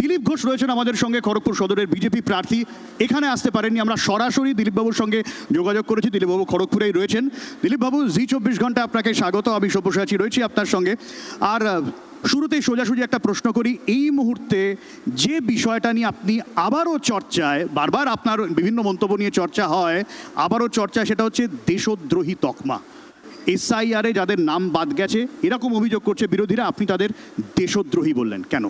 দিলীপ ঘোষ রয়েছেন আমাদের সঙ্গে, খড়গপুর সদরের বিজেপি প্রার্থী। এখানে আসতে পারেননি, আমরা সরাসরি দিলীপবাবুর সঙ্গে যোগাযোগ করেছি। দিলীপবাবু খড়গপুরেই রয়েছেন। দিলীপবাবু, জি24 ঘন্টা আপনাকে স্বাগত। আমি সব্যসাচী রয়েছি আপনার সঙ্গে। আর শুরুতেই সোজাসুজি একটা প্রশ্ন করি, এই মুহূর্তে যে বিষয়টা নিয়ে আপনি আবারও চর্চায়, বারবার আপনার বিভিন্ন মন্তব্য নিয়ে চর্চা হয়, আবারও চর্চা, সেটা হচ্ছে দেশদ্রোহী তকমা। এসআইআরে যাদের নাম বাদ গেছে এরকম অভিযোগ করছে বিরোধীরা, আপনি তাদের দেশদ্রোহী বললেন কেন?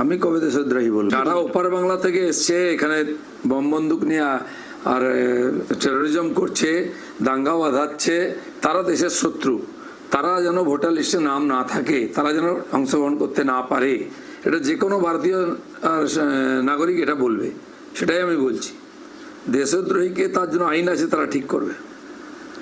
আমি কবে দেশদ্রোহী বলবো? যারা ওপার বাংলা থেকে এসছে এখানে বম বন্দুক নিয়ে আর টেরোরিজম করছে, দাঙ্গা বাঁধাচ্ছে, তারা দেশের শত্রু। তারা যেন ভোটার লিস্টে নাম না থাকে, তারা যেন অংশগ্রহণ করতে না পারে, এটা যে কোনো ভারতীয় নাগরিক এটা বলবে। সেটাই আমি বলছি। দেশদ্রোহীকে তার জন্য আইন আছে, তারা ঠিক করবে।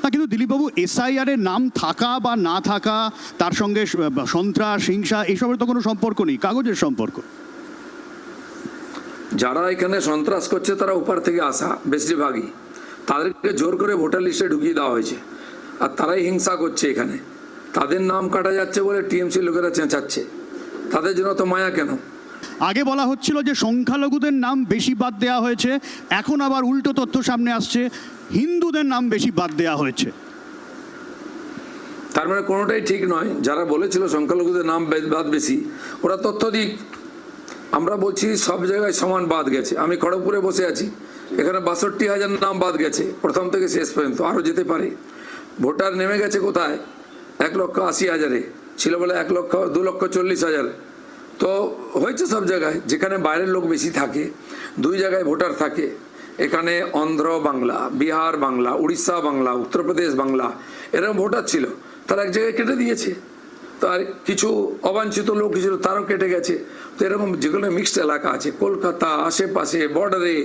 না, কিন্তু দিলীপবাবু, এসআইআর এর নাম থাকা বা না থাকা, তার সঙ্গে সন্ত্রাস, হিংসা, এসবের তো কোনো সম্পর্ক নেই, কাগজের সম্পর্ক। যারা এখানে সন্ত্রাস করছে তারা ওপার থেকে আসা বেশিরভাগই, তাদেরকে জোর করে ভোটার লিস্টে ঢুকিয়ে দেওয়া হয়েছে, আর তারাই হিংসা করছে এখানে। তাদের নাম কাটা যাচ্ছে বলে টিএমসি লোকেরা চেঁচাচ্ছে। তাদের জন্য তো মায়া কেন? আগে বলা হচ্ছিল যে সংখ্যালঘুদের নাম বেশি বাদ দেওয়া হয়েছে, এখন আবার উল্টো তথ্য সামনে আসছে, হিন্দুদের নাম বেশি বাদ দেওয়া হয়েছে। তার মানে কোনোটাই ঠিক নয়। যারা বলেছিল সংখ্যালঘুদের নাম বাদ বেশি, ওরা তথ্য দিক। আমরা বলছি সব জায়গায় সমান বাদ গেছে। আমি খড়গপুরে বসে আছি, এখানে ৬২,০০০ নাম বাদ গেছে প্রথম থেকে শেষ পর্যন্ত, আরও যেতে পারে। ভোটার নেমে গেছে কোথায়? ১,৮০,০০০ ছিল বলে ২,৪০,০০০। তো হয়েছে সব জায়গায়। যেখানে বাইরের লোক বেশি থাকে, ২ জায়গায় ভোটার থাকে। এখানে অন্ধ্র বাংলা, বিহার বাংলা, উড়িষ্যা বাংলা, উত্তরপ্রদেশ বাংলা, এরকম ভোটার ছিল, তারা এক জায়গায় কেটে দিয়েছে। তার কিছু অবাঞ্ছিত লোক ছিল, তারও কেটে গেছে। তো এরকম যেগুলো মিক্সড এলাকা আছে, কলকাতা আশেপাশে বর্ডারে,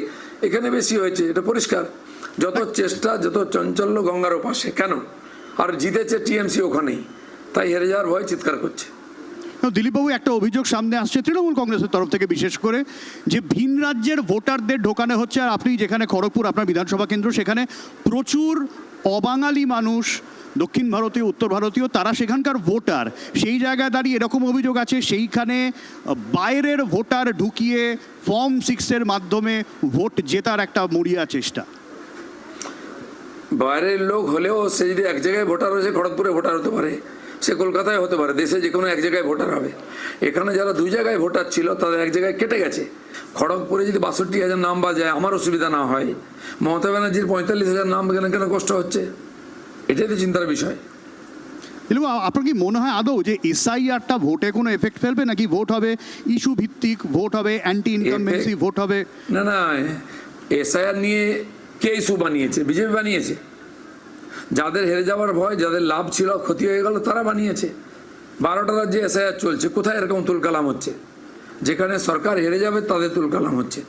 এখানে বেশি হয়েছে, এটা পরিষ্কার। যত চেষ্টা, যত চঞ্চল্য গঙ্গার ওপাশে কেন? আর জিতেছে টিএমসি ওখানেই, তাই হেরে যাওয়ার ভয় চিৎকার করছে। দিলীপবাবু, একটা অভিযোগ সামনে আসছে তৃণমূল কংগ্রেসের তরফ থেকে বিশেষ করে, যে ভিন রাজ্যের ভোটারদের ঢোকানো হচ্ছে। আর আপনি যেখানে খড়গপুর আপনার বিধানসভা কেন্দ্র, সেখানে প্রচুর অবাঙালি মানুষ, দক্ষিণ ভারতীয়, উত্তর ভারতীয়, তারা সেখানকার ভোটার। সেই জায়গায় দাঁড়িয়ে এরকম অভিযোগ আছে, সেইখানে বাইরের ভোটার ঢুকিয়ে ফর্ম 6-এর মাধ্যমে ভোট জেতার একটা মরিয়া চেষ্টা। বাইরের লোক হলেও সে যদি এক জায়গায় ভোটার হয়েছে, খড়গপুরে ভোটার হতে পারে, সে কলকাতায় হতে পারে, দেশে যে কোনো এক জায়গায় ভোটার হবে। এখানে যারা 2 জায়গায় ভোটার ছিল, তাদের এক জায়গায় কেটে গেছে। খড়গপুরে যদি ৬২,০০০ নাম বাজায়, আমার অসুবিধা না হয়, মমতা ব্যানার্জির ৪৫,০০০ নাম কেন কষ্ট হচ্ছে? এটাই তো চিন্তার বিষয়। আপনার কি মনে হয় আদৌ যে এসআইআরটা ভোটে কোনো এফেক্ট ফেলবে, নাকি ভোট হবে ইস্যু ভিত্তিক ভোট হবে, অ্যান্টি ইনকামবেন্সি ভোট হবে? না না, এসআইআর নিয়ে কে ইস্যু বানিয়েছে? বিজেপি বানিয়েছে। যাদের হেরে যাওয়ার ভয়, যাদের লাভ ছিল, ক্ষতি হয়ে গেল, তারা বানিয়েছে। 12টা রাজ্যে এসআইআর চলছে, কোথায় এরকম তুলকালাম হচ্ছে? যেখানে সরকার হেরে যাবে তাদের তুলকালাম হচ্ছে।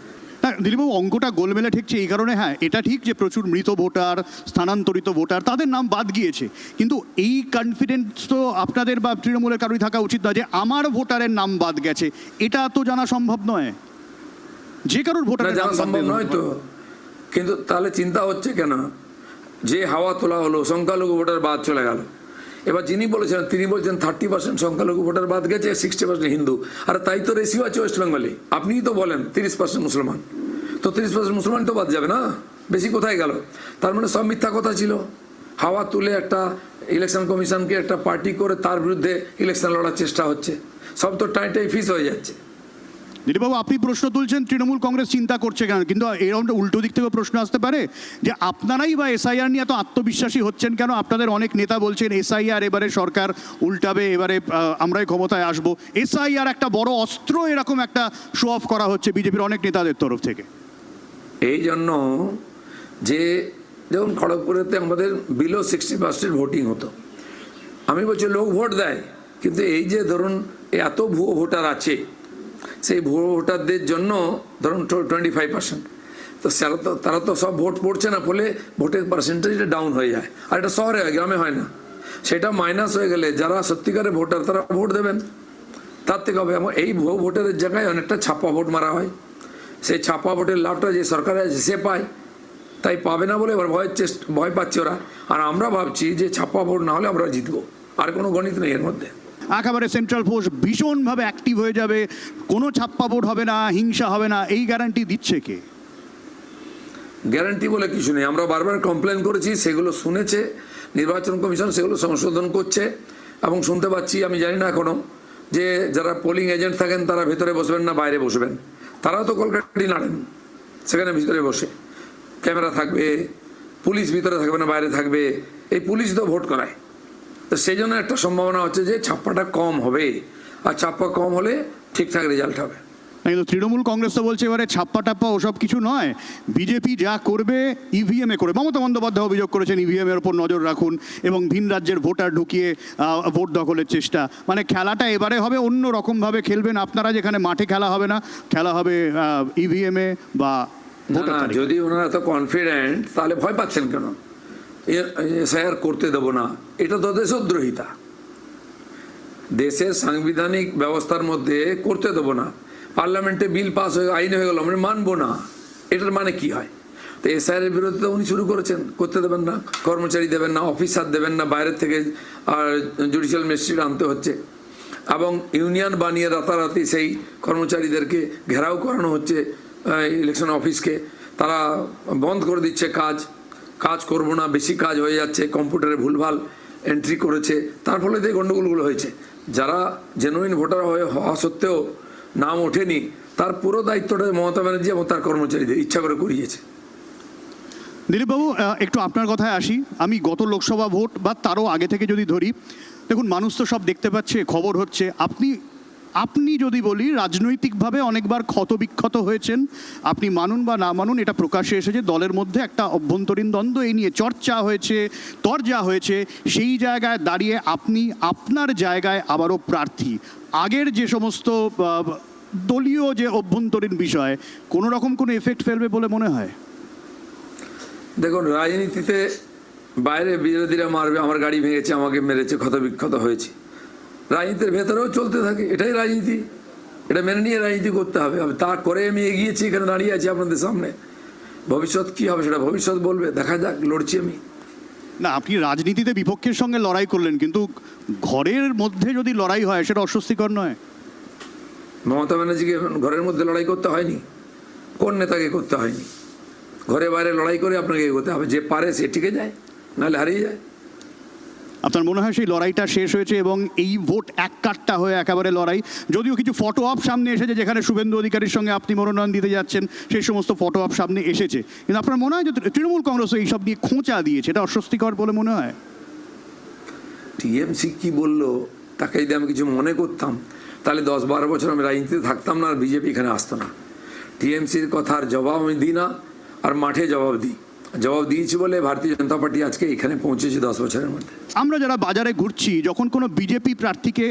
দিলীপবাবু, অঙ্কটা গোলমেলে ঠেকছে এই কারণে, হ্যাঁ এটা ঠিক যে প্রচুর মৃত ভোটার, স্থানান্তরিত ভোটার, তাদের নাম বাদ গিয়েছে, কিন্তু এই কনফিডেন্স তো আপনাদের বা তৃণমূলের কারোই থাকা উচিত নয় যে আমার ভোটারের নাম বাদ গেছে। এটা তো জানা সম্ভব নয়, যে কারোর ভোটারের জানা সম্ভব নয় তো। কিন্তু তাহলে চিন্তা হচ্ছে কেন? যে হাওয়া তোলা হলো, সংখ্যালঘু ভোটার বাদ চলে গেল। এবার যিনি বলেছেন, তিনি বলছেন 30% সংখ্যালঘু ভোটার বাদ গেছে, 60% হিন্দু। আর তাই তো রেশিও আছে ওয়েস্ট বেঙ্গলে। আপনিই তো বলেন 30% মুসলমান, তো 30% মুসলমান তো বাদ যাবে না? বেশি কোথায় গেল? তার মানে সব মিথ্যা কথা ছিল। হাওয়া তুলে একটা ইলেকশন কমিশনকে একটা পার্টি করে তার বিরুদ্ধে ইলেকশন লড়ার চেষ্টা হচ্ছে। সব তো টাইটাই ফিস হয়ে যাচ্ছে। দিলীপবাবু, আপনি প্রশ্ন তুলছেন তৃণমূল কংগ্রেস চিন্তা করছে কেন, কিন্তু এরকম উল্টো দিক থেকে প্রশ্ন আসতে পারে যে আপনারাই বা এসআইআর নিয়ে এত আত্মবিশ্বাসী হচ্ছেন কেন? আপনাদের অনেক নেতা বলছেন এসআইআর এবারে সরকার উল্টাবে, এবারে আমরাই ক্ষমতায় আসবো, এসআইআর একটা বড় অস্ত্র, এরকম একটা শো অফ করা হচ্ছে বিজেপির অনেক নেতাদের তরফ থেকে। এই জন্য যে যেমন খড়গপুরেতে আমাদের বিলো 60% ভোটিং হতো, আমি বলছি লোক ভোট দেয়, কিন্তু এই যে ধরুন এত ভুয়ো ভোটার আছে, সেই ভুয়ো ভোটারদের জন্য ধরুন 25%, তো তারা তো সব ভোট পড়ছে না, ফলে ভোটের পার্সেন্টেজটা ডাউন হয়ে যায়। আর এটা শহরে হয়, গ্রামে হয় না। সেটা মাইনাস হয়ে গেলে যারা সত্যিকারের ভোটার তারা ভোট দেবেন। তার থেকে হবে এই ভুয়ো ভোটারের জায়গায় অনেকটা ছাপ্পা ভোট মারা হয়। সেই ছাপ্পা ভোটের লাভটা যে সরকার আছে সে পায়, তাই পাবে না বলে এবার ভয় পাচ্ছে ওরা। আর আমরা ভাবছি যে ছাপ্পা ভোট না হলে আমরা জিতবো, আর কোনো গণিত নেই এর মধ্যে। একেবারে সেন্ট্রাল ফোর্স ভীষণভাবে অ্যাক্টিভ হয়ে যাবে, কোনো ছাপ্পা ভোট হবে না, হিংসা হবে না, এই গ্যারান্টি দিচ্ছে কে? গ্যারান্টি বলে কিছু নেই। আমরা বারবার কমপ্লেন করেছি, সেগুলো শুনেছে নির্বাচন কমিশন, সেগুলো সংশোধন করছে। এবং শুনতে পাচ্ছি, আমি জানি না এখনো, যে যারা পোলিং এজেন্ট থাকেন তারা ভেতরে বসবেন না বাইরে বসবেন। তারাও তো কলকাঠি নাড়েন, সেখানে ভিতরে বসে ক্যামেরা থাকবে, পুলিশ ভিতরে থাকবে না বাইরে থাকবে, এই পুলিশ তো ভোট করায়। তো সেই জন্য একটা সম্ভাবনা হচ্ছে যে ছাপ্পাটা কম হবে, আর ছাপ্পা কম হলে ঠিকঠাক রেজাল্ট হবে। কিন্তু তৃণমূল কংগ্রেস তো বলছে এবারে ছাপ্পা টাপ্পা ওসব কিছু নয়, বিজেপি যা করবে ইভিএম এ করবে। মমতা বন্দ্যোপাধ্যায় অভিযোগ করেছেন ইভিএম এর উপর নজর রাখুন এবং ভিন রাজ্যের ভোটার ঢুকিয়ে ভোট দখলের চেষ্টা। মানে খেলাটা এবারে হবে অন্য রকম ভাবে খেলবেন আপনারা, যেখানে মাঠে খেলা হবে না, খেলা হবে ইভিএম এ বা না, যদি ওনারা এত কনফিডেন্ট তাহলে ভয় পাচ্ছেন কেন? এসআইআর করতে দেবো না, এটা তো দেশদ্রোহিতা। দেশের সাংবিধানিক ব্যবস্থার মধ্যে করতে দেবো না, পার্লামেন্টে বিল পাস হয়ে আইন হয়ে গেল, আমরা মানবো না, এটার মানে কি হয়? তো এসআইআর বিরোধী তো উনি শুরু করেছেন, করতে দেবেন না, কর্মচারী দেবেন না, অফিসার দেবেন না, বাইরের থেকে আর জুডিশিয়াল ম্যাজিস্ট্রেট আনতে হচ্ছে, এবং ইউনিয়ন বানিয়ে রাতারাতি সেই কর্মচারীদেরকে ঘেরাও করানো হচ্ছে ইলেকশন অফিসকে। তারা বন্ধ করে দিচ্ছে কাজ করবো না, বেশি কাজ হয়ে যাচ্ছে, কম্পিউটারে ভুলভাল এন্ট্রি করেছে, তার ফলে এই গণ্ডগোলগুলো হয়েছে। যারা জেনুইন ভোটার হওয়া সত্ত্বেও নাম ওঠেনি, তার পুরো দায়িত্বটা মমতা ব্যানার্জি এবং তার কর্মচারীদের ইচ্ছা করে করিয়েছে। দিলীপবাবু, একটু আপনার কথায় আসি। আমি গত লোকসভা ভোট বা তারও আগে থেকে যদি ধরি, দেখুন মানুষ তো সব দেখতে পাচ্ছে, খবর হচ্ছে। আপনি যদি বলি রাজনৈতিকভাবে অনেকবার ক্ষতবিক্ষত হয়েছেন, আপনি মানুন বা না মানুন, এটা প্রকাশ্যে এসেছে। দলের মধ্যে একটা অভ্যন্তরীণ দ্বন্দ্ব এই নিয়ে চর্চা হয়েছে, তরজা হয়েছে। সেই জায়গায় দাঁড়িয়ে আপনি আপনার জায়গায় আবারও প্রার্থী। আগের যে সমস্ত দলীয় যে অভ্যন্তরীণ বিষয়, কোনো রকম কোনো এফেক্ট ফেলবে বলে মনে হয়? দেখুন, রাজনীতিতে বাইরে বিরোধীরা মারবে, আমার গাড়ি ভেঙেছে, আমাকে মেরেছে, ক্ষতবিক্ষত হয়েছে, রাজনীতির ভেতরেও চলতে থাকে, এটাই রাজনীতি। এটা মেনে নিয়ে রাজনীতি করতে হবে। তা করে আমি এগিয়েছি, এখানে দাঁড়িয়ে আছি আপনাদের সামনে। ভবিষ্যৎ কি হবে সেটা ভবিষ্যৎ বলবে, দেখা যাক, লড়ছি আমি। না, আপনি রাজনীতিতে বিপক্ষের সঙ্গে লড়াই করলেন, কিন্তু ঘরের মধ্যে যদি লড়াই হয় সেটা অস্বস্তিকর নয়? মমতা ব্যানার্জিকে ঘরের মধ্যে লড়াই করতে হয়নি, কোন নেতাকে করতে হয়নি? ঘরে বাইরে লড়াই করে আপনাকে এগোতে হবে। যে পারে সে টিকে যায়, নাহলে হারিয়ে যায়। আপনার মনে হয় সেই লড়াইটা শেষ হয়েছে এবং এই ভোট এক কাট্টা হয়ে একেবারে লড়াই? যদিও কিছু ফটো অপ সামনে এসেছে, যেখানে শুভেন্দু অধিকারীর সঙ্গে আপনি মনোনয়ন দিতে যাচ্ছেন, সেই সমস্ত ফটো অপ সামনে এসেছে, কিন্তু আপনার মনে হয় যে তৃণমূল কংগ্রেস এইসব নিয়ে খোঁচা দিয়েছে, এটা অস্বস্তিকর বলে মনে হয়? টিএমসি কি বললো তাকে যদি আমি কিছু মনে করতাম, তাহলে 10-12 বছর আমি রাজনীতিতে থাকতাম না, আর বিজেপি এখানে আসতো না। টিএমসির কথার জবাব আমি দিই না, আর মাঠে জবাব দিয়েছি বলে ভারতীয় জনতা পার্টি আজকে এখানে পৌঁছেছে 10 বছরের মধ্যে। আমরা যারা বাজারে ঘুরছি, যখন কোনো বিজেপি প্রার্থীকে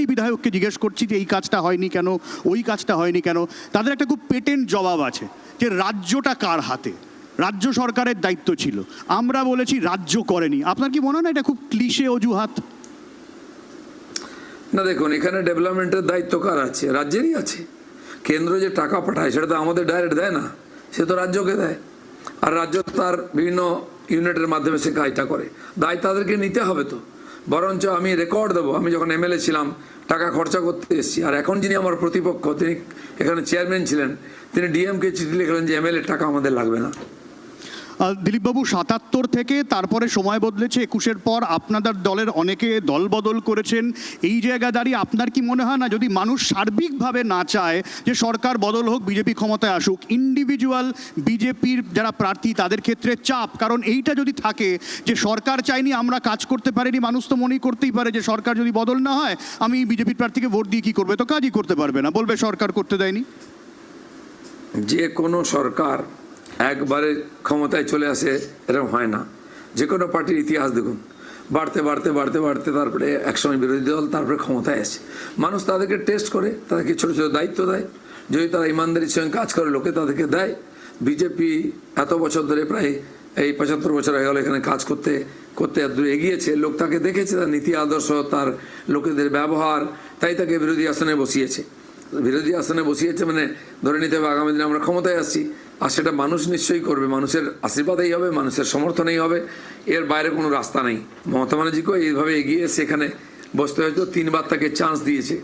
বিধায়ককে জিজ্ঞেস করছি যে এই কাজটা হয়নি কেন, ওই কাজটা হয়নি কেন, তাদের একটা খুব পেটেন্ট জবাব আছে যে রাজ্যটা কার হাতে, রাজ্য সরকারের দায়িত্ব ছিল। আমরা বলেছি রাজ্য করেনি। আপনার কি মনে হয় না এটা খুব ক্লিশে অজুহাত? না, দেখুন, এখানে ডেভেলপমেন্টের দায়িত্ব কার আছে? রাজ্যেরই আছে। কেন্দ্র যে টাকা পাঠায় সেটা তো আমাদের ডাইরেক্ট দেয় না, সে তো রাজ্যকে দেয়, আর রাজ্য তার বিভিন্ন ইউনিটের মাধ্যমে সে কাজটা করে। দায় তাদেরকে নিতে হবে। তো বরঞ্চ আমি রেকর্ড দেবো, আমি যখন এমএলএ ছিলাম টাকা খরচা করতে এসেছি, আর এখন যিনি আমার প্রতিপক্ষ, তিনি এখানে চেয়ারম্যান ছিলেন, তিনি ডিএমকে চিঠি লিখলেন যে এমএলএ টাকা আমাদের লাগবে না। দিলীপবাবু, 77 থেকে তারপরে সময় বদলেছে, 21-এর পর আপনাদের দলের অনেকে দল বদল করেছেন। এই জায়গায় দাঁড়িয়ে আপনার কি মনে হয় না, যদি মানুষ সার্বিকভাবে না চায় যে সরকার বদল হোক, বিজেপি ক্ষমতায় আসুক, ইন্ডিভিজুয়াল বিজেপির যারা প্রার্থী তাদের ক্ষেত্রে চাপ, কারণ এইটা যদি থাকে যে সরকার চাইনি, আমরা কাজ করতে পারিনি, মানুষ তো মনেই করতেই পারে যে সরকার যদি বদল না হয় আমি বিজেপির প্রার্থীকে ভোট দিয়ে কি করবে? তো কাজই করতে পারবে না, বলবে সরকার করতে দেয়নি। যে কোনো সরকার একবারে ক্ষমতায় চলে আসে এরকম হয় না। যে কোনো পার্টির ইতিহাস দেখুন, বাড়তে বাড়তে বাড়তে বাড়তে তারপরে একসময় বিরোধী দল, তারপরে ক্ষমতায় আসে। মানুষ তাদেরকে টেস্ট করে, তাদেরকে ছোটো ছোটো দায়িত্ব দেয়, যদি তারা ইমানদারির সঙ্গে কাজ করে লোকে তাদেরকে দেয়। বিজেপি এত বছর ধরে, প্রায় এই 75 বছর হয়ে গেল এখানে কাজ করতে করতে এত দূর এগিয়েছে, লোক তাকে দেখেছে, তার নীতি আদর্শ, তার লোকেদের ব্যবহার, তাই তাকে বিরোধী আসনে বসিয়েছে। বিরোধী আসনে বসিয়েছে মানে ধরে নিতে হবে আগামী দিনে আমরা ক্ষমতায় আসছি, আর সেটা মানুষ নিশ্চয়ই করবে, মানুষের আশীর্বাদেই হবে, মানুষের সমর্থনেই হবে, এর বাইরে কোনো রাস্তা নেই। মমতা ব্যানার্জিকেও এইভাবে এগিয়ে সেখানে বসতে হয়তো 3বার তাকে চান্স দিয়েছে।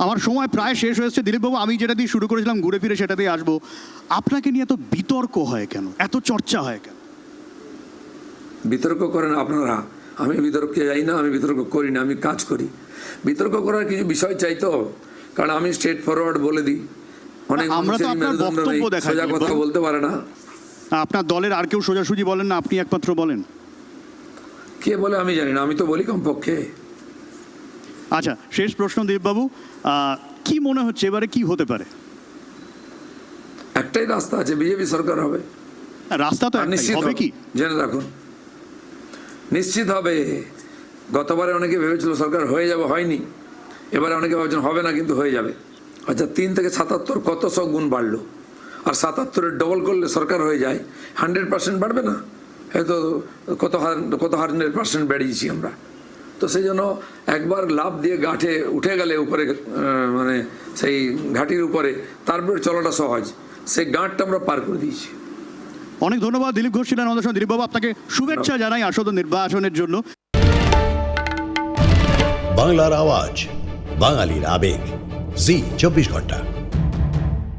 আমার সময় প্রায় শেষ হয়েছে দিলীপবাবু, আমি যেটা দিয়ে শুরু করেছিলাম ঘুরে ফিরে সেটা দিয়ে আসবো। আপনাকে নিয়ে এত বিতর্ক হয় কেন, এত চর্চা হয় কেন? বিতর্ক করেন আপনারা, আমি বিতর্কে যাই না, আমি বিতর্ক করি না, আমি কাজ করি। বিতর্ক করার কিছু বিষয় চাইতো, কারণ আমি স্ট্রেট ফরওয়ার্ড বলে দিই। অনেক আমরা তো মানুষেরই আপনার মেরুদণ্ড নেই, বক্তব্য দেখাই সোজা কথা দিলীপবাবু। বলতে পারে না। আপনার দলের আর কেউ সোজাসুজি বলেন না, আপনি একমাত্র বলেন? কে বলে আমি জানি না, আমি তো বলি কমপক্ষে। আচ্ছা, শেষ প্রশ্ন দিলীপবাবু, কি মনে হচ্ছে এবারে কি হতে পারে? একটাই রাস্তা আছে, বিজেপি সরকার হবে। রাস্তা তো আর একটাই, নিশ্চিত হবে হবে, কি? জেনে রাখুন, নিশ্চিত হবে। গতবারে অনেকে ভেবেছিল সরকার হয়ে যাবে, হয়নি। এবারে অনেকে ভাবছেন হবে না, কিন্তু হয়ে যাবে। আচ্ছা, 3 থেকে 77 কত সব গুণ বাড়লো, আর 77-এর ডবল করলে সরকার হয়ে যায়, 100% বাড়বে না? হয়তো কত 100% বেড়িয়েছি আমরা। তো সেই জন্য একবার লাভ দিয়ে গাঁঠে উঠে গেলে উপরে, মানে সেই ঘাটির উপরে, তারপরে চলাটা সহজ। সেই গাঁটটা আমরা পার করে দিয়েছি। অনেক ধন্যবাদ। দিলীপ ঘোষ ছিলেন আমাদের সঙ্গে। দিলীপবাবু, আপনাকে শুভেচ্ছা জানাই আসন্ন নির্বাচনের জন্য। বাংলার আওয়াজ, বাঙালির আবেগ, জি 24 ঘন্টা।